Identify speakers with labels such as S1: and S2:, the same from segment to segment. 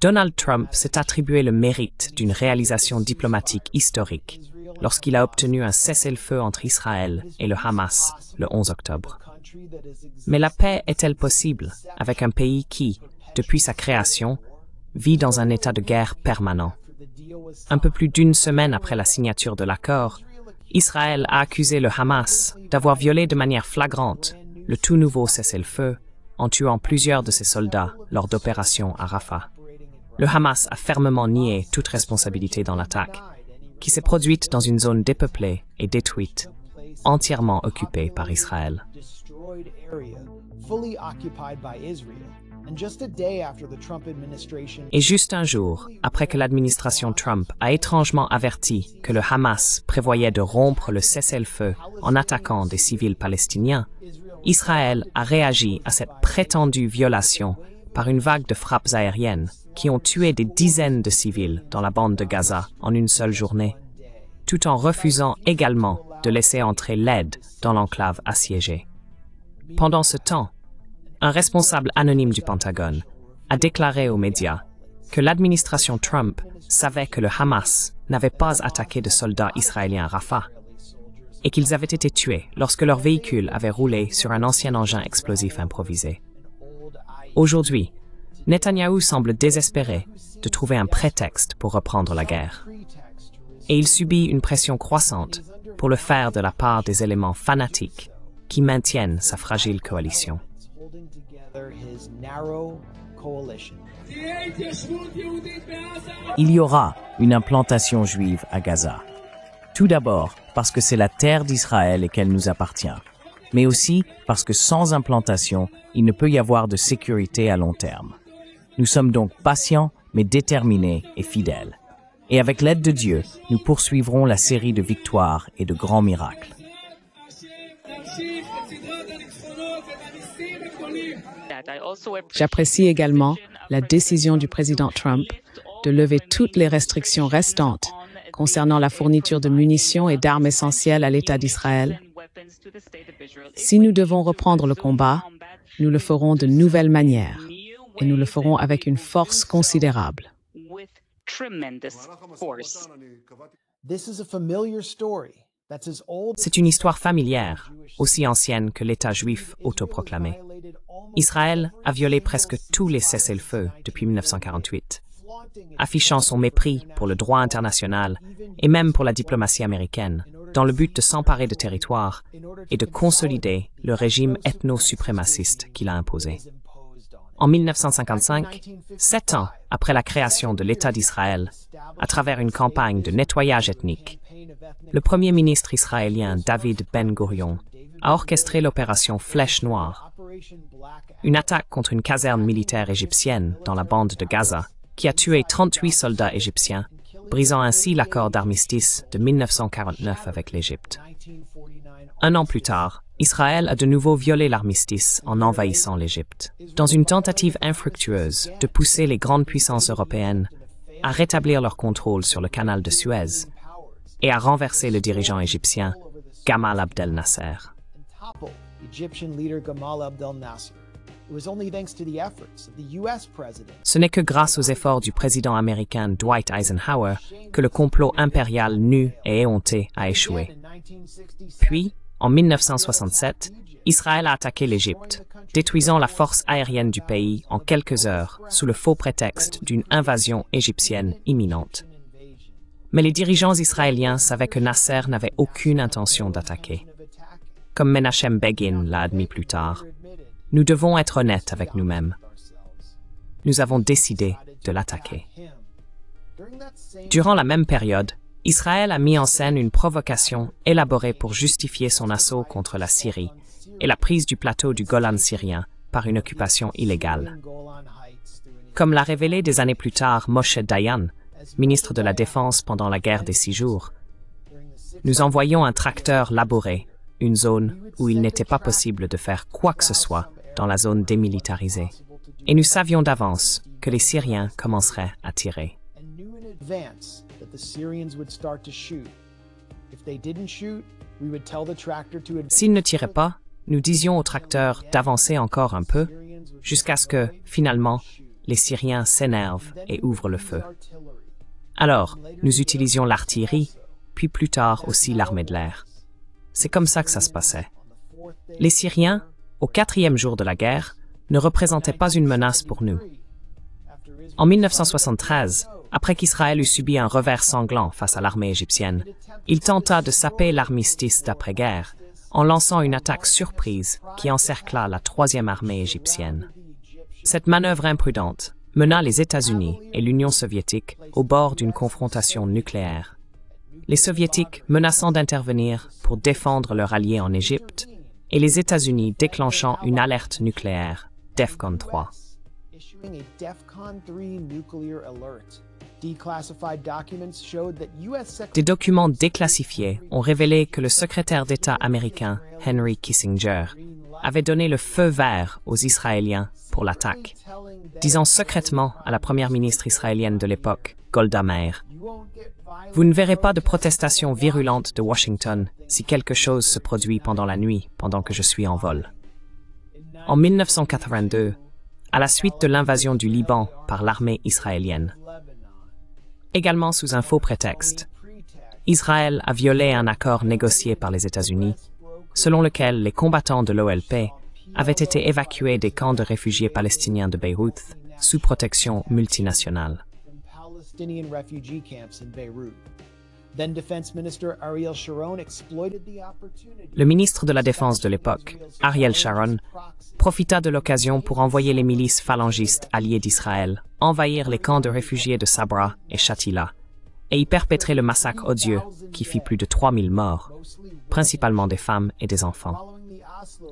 S1: Donald Trump s'est attribué le mérite d'une réalisation diplomatique historique lorsqu'il a obtenu un cessez-le-feu entre Israël et le Hamas le 11 octobre. Mais la paix est-elle possible avec un pays qui, depuis sa création, vit dans un état de guerre permanent? Un peu plus d'une semaine après la signature de l'accord, Israël a accusé le Hamas d'avoir violé de manière flagrante le tout nouveau cessez-le-feu en tuant plusieurs de ses soldats lors d'opérations à Rafah. Le Hamas a fermement nié toute responsabilité dans l'attaque, qui s'est produite dans une zone dépeuplée et détruite, entièrement occupée par Israël. Et juste un jour, après que l'administration Trump a étrangement averti que le Hamas prévoyait de rompre le cessez-le-feu en attaquant des civils palestiniens, Israël a réagi à cette prétendue violation par une vague de frappes aériennes qui ont tué des dizaines de civils dans la bande de Gaza en une seule journée, tout en refusant également de laisser entrer l'aide dans l'enclave assiégée. Pendant ce temps, un responsable anonyme du Pentagone a déclaré aux médias que l'administration Trump savait que le Hamas n'avait pas attaqué de soldats israéliens à Rafah et qu'ils avaient été tués lorsque leur véhicule avait roulé sur un ancien engin explosif improvisé. Aujourd'hui, Netanyahou semble désespéré de trouver un prétexte pour reprendre la guerre. Et il subit une pression croissante pour le faire de la part des éléments fanatiques qui maintiennent sa fragile coalition.
S2: Il y aura une implantation juive à Gaza. Tout d'abord parce que c'est la terre d'Israël et qu'elle nous appartient, mais aussi parce que sans implantation, il ne peut y avoir de sécurité à long terme. Nous sommes donc patients, mais déterminés et fidèles. Et avec l'aide de Dieu, nous poursuivrons la série de victoires et de grands miracles.
S3: J'apprécie également la décision du président Trump de lever toutes les restrictions restantes concernant la fourniture de munitions et d'armes essentielles à l'État d'Israël. Si nous devons reprendre le combat, nous le ferons de nouvelles manières et nous le ferons avec une force considérable.
S1: C'est une histoire familière, aussi ancienne que l'État juif autoproclamé. Israël a violé presque tous les cessez-le-feu depuis 1948, affichant son mépris pour le droit international et même pour la diplomatie américaine, dans le but de s'emparer de territoires et de consolider le régime ethno-suprémaciste qu'il a imposé. En 1955, 7 ans après la création de l'État d'Israël, à travers une campagne de nettoyage ethnique, le premier ministre israélien David Ben-Gurion a orchestré l'opération Flèche Noire, une attaque contre une caserne militaire égyptienne dans la bande de Gaza qui a tué 38 soldats égyptiens, brisant ainsi l'accord d'armistice de 1949 avec l'Égypte. Un an plus tard, Israël a de nouveau violé l'armistice en envahissant l'Égypte, dans une tentative infructueuse de pousser les grandes puissances européennes à rétablir leur contrôle sur le canal de Suez et à renverser le dirigeant égyptien Gamal Abdel Nasser. Ce n'est que grâce aux efforts du président américain Dwight Eisenhower que le complot impérial nu et éhonté a échoué. Puis, en 1967, Israël a attaqué l'Égypte, détruisant la force aérienne du pays en quelques heures sous le faux prétexte d'une invasion égyptienne imminente. Mais les dirigeants israéliens savaient que Nasser n'avait aucune intention d'attaquer. Comme Menachem Begin l'a admis plus tard, nous devons être honnêtes avec nous-mêmes. Nous avons décidé de l'attaquer. Durant la même période, Israël a mis en scène une provocation élaborée pour justifier son assaut contre la Syrie et la prise du plateau du Golan syrien par une occupation illégale. Comme l'a révélé des années plus tard Moshe Dayan, ministre de la Défense pendant la guerre des 6 jours, nous envoyons un tracteur labourer une zone où il n'était pas possible de faire quoi que ce soit dans la zone démilitarisée. Et nous savions d'avance que les Syriens commenceraient à tirer. S'ils ne tiraient pas, nous disions au tracteur d'avancer encore un peu jusqu'à ce que, finalement, les Syriens s'énervent et ouvrent le feu. Alors, nous utilisions l'artillerie, puis plus tard aussi l'armée de l'air. C'est comme ça que ça se passait. Les Syriens, au 4e jour de la guerre, ne représentaient pas une menace pour nous. En 1973, après qu'Israël eut subi un revers sanglant face à l'armée égyptienne, il tenta de saper l'armistice d'après-guerre en lançant une attaque surprise qui encercla la 3e armée égyptienne. Cette manœuvre imprudente mena les États-Unis et l'Union soviétique au bord d'une confrontation nucléaire. Les Soviétiques menaçant d'intervenir pour défendre leur allié en Égypte et les États-Unis déclenchant une alerte nucléaire, DEFCON 3. Des documents déclassifiés ont révélé que le secrétaire d'État américain, Henry Kissinger, avait donné le feu vert aux Israéliens pour l'attaque, disant secrètement à la première ministre israélienne de l'époque, Golda Meir, « Vous ne verrez pas de protestations virulentes de Washington si quelque chose se produit pendant la nuit, pendant que je suis en vol. » En 1982, à la suite de l'invasion du Liban par l'armée israélienne, également sous un faux prétexte, Israël a violé un accord négocié par les États-Unis, selon lequel les combattants de l'OLP avaient été évacués des camps de réfugiés palestiniens de Beyrouth sous protection multinationale. Le ministre de la Défense de l'époque, Ariel Sharon, profita de l'occasion pour envoyer les milices phalangistes alliées d'Israël envahir les camps de réfugiés de Sabra et Shatila et y perpétrer le massacre odieux qui fit plus de 3000 morts, principalement des femmes et des enfants.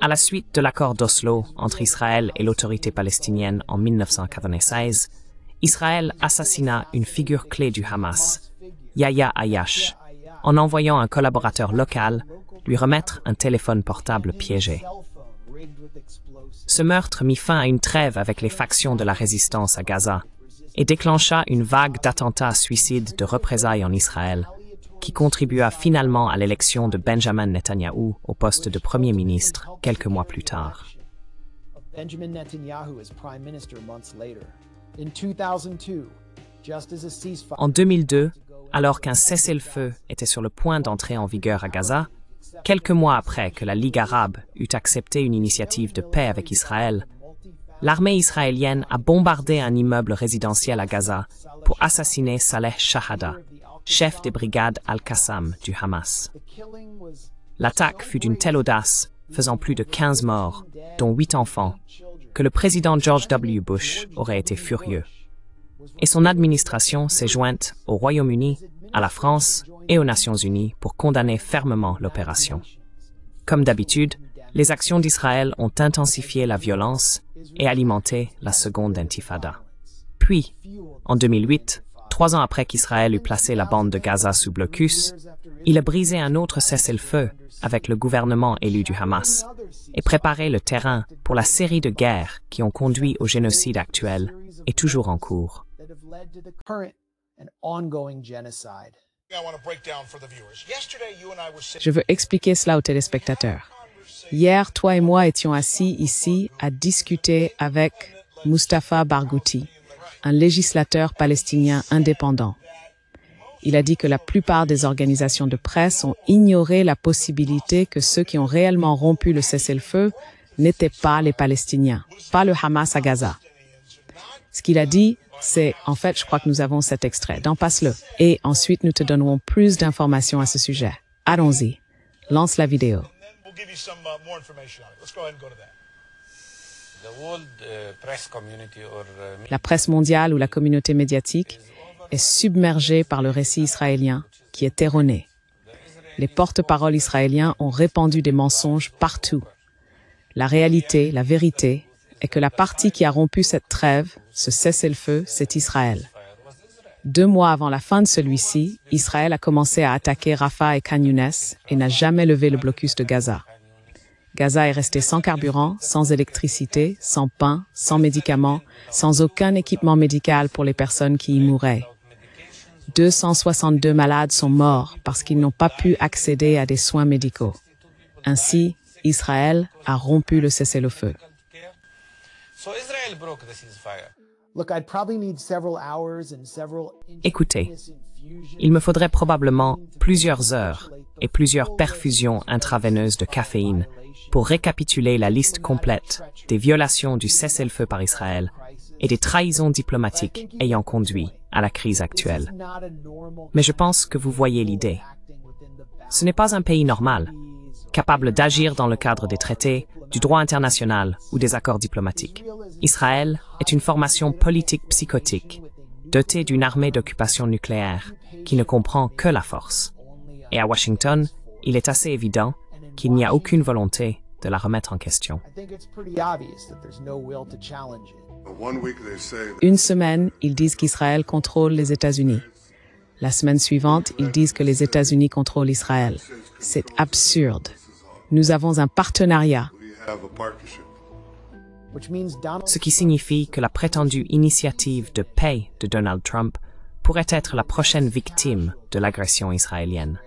S1: À la suite de l'accord d'Oslo entre Israël et l'autorité palestinienne en 1996, Israël assassina une figure clé du Hamas, Yahya Ayash, en envoyant un collaborateur local lui remettre un téléphone portable piégé. Ce meurtre mit fin à une trêve avec les factions de la résistance à Gaza et déclencha une vague d'attentats suicides de représailles en Israël, qui contribua finalement à l'élection de Benjamin Netanyahou au poste de Premier ministre quelques mois plus tard. En 2002, alors qu'un cessez-le-feu était sur le point d'entrer en vigueur à Gaza, quelques mois après que la Ligue arabe eut accepté une initiative de paix avec Israël, l'armée israélienne a bombardé un immeuble résidentiel à Gaza pour assassiner Saleh Shahada, chef des brigades Al-Qassam du Hamas. L'attaque fut d'une telle audace, faisant plus de 15 morts, dont 8 enfants, que le président George W. Bush aurait été furieux. Et son administration s'est jointe au Royaume-Uni, à la France et aux Nations Unies pour condamner fermement l'opération. Comme d'habitude, les actions d'Israël ont intensifié la violence et alimenté la seconde intifada. Puis, en 2008, 3 ans après qu'Israël eut placé la bande de Gaza sous blocus, il a brisé un autre cessez-le-feu avec le gouvernement élu du Hamas et préparé le terrain pour la série de guerres qui ont conduit au génocide actuel et toujours en cours.
S3: Je veux expliquer cela aux téléspectateurs. Hier, toi et moi étions assis ici à discuter avec Mustafa Barghouti, un législateur palestinien indépendant. Il a dit que la plupart des organisations de presse ont ignoré la possibilité que ceux qui ont réellement rompu le cessez-le-feu n'étaient pas les Palestiniens, pas le Hamas à Gaza. Ce qu'il a dit, c'est, en fait, je crois que nous avons cet extrait. Donc, passe-le. Et ensuite, nous te donnerons plus d'informations à ce sujet. Allons-y. Lance la vidéo. La presse mondiale ou la communauté médiatique est submergée par le récit israélien qui est erroné. Les porte-paroles israéliens ont répandu des mensonges partout. La réalité, la vérité, est que la partie qui a rompu cette trêve, ce cessez-le-feu, c'est Israël. 2 mois avant la fin de celui-ci, Israël a commencé à attaquer Rafah et Khan Younes et n'a jamais levé le blocus de Gaza. Gaza est resté sans carburant, sans électricité, sans pain, sans médicaments, sans aucun équipement médical pour les personnes qui y mouraient. 262 malades sont morts parce qu'ils n'ont pas pu accéder à des soins médicaux. Ainsi, Israël a rompu le cessez-le-feu.
S4: So Israel broke the ceasefire.
S5: Look, I'd probably need several hours and several
S1: Écoutez, il me faudrait probablement plusieurs heures et plusieurs perfusions intraveineuses de caféine pour récapituler la liste complète des violations du cessez-le-feu par Israël et des trahisons diplomatiques ayant conduit à la crise actuelle. Mais je pense que vous voyez l'idée. Ce n'est pas un pays normal, capable d'agir dans le cadre des traités, du droit international ou des accords diplomatiques. Israël est une formation politique psychotique, dotée d'une armée d'occupation nucléaire qui ne comprend que la force. Et à Washington, il est assez évident qu'il n'y a aucune volonté de la remettre en question.
S3: Une semaine, ils disent qu'Israël contrôle les États-Unis. La semaine suivante, ils disent que les États-Unis contrôlent Israël. C'est absurde. Nous avons un partenariat.
S1: Ce qui signifie que la prétendue initiative de paix de Donald Trump pourrait être la prochaine victime de l'agression israélienne.